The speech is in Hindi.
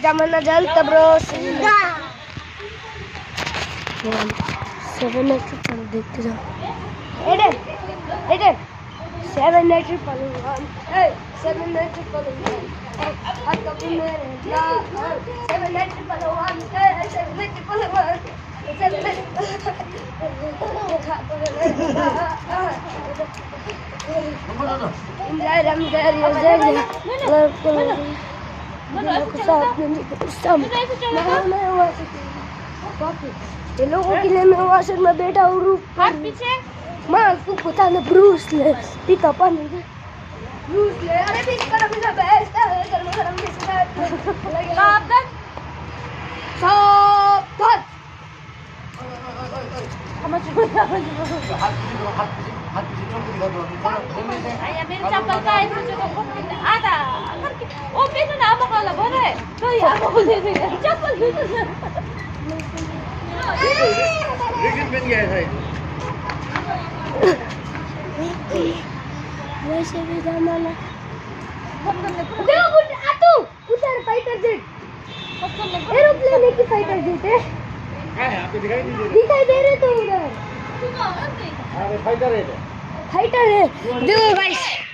Zamana jalta bro. 7 triple देखते जाओ. Eden. 7 triple 1. Hey, 7 triple 1. Hey, आता पुन्हा 7 triple 1. Hey, 7 triple 1. 7 ये लोगों के लिए मैं वाशर में बैठा हूँ पीछे माँ तू पता नहीं ब्रूस ले पीता पानी ब्रूस ले अरे भी गरम ना बैठता है गरम गरम सावधान सावधान मेरे चप्पल का ऐसे जो आधा ओ मेरे नाम का लगा है तो यार बोल दे चप्पल लेकिन बन गया है वैसे भी जमाना देखो आतू उधर फाइटर जेट एरोप्लेन की फाइटर जेट है आपको दिखाई नहीं दिखाई दे रहे तो उधर अरे फाइटर है देखो गाइस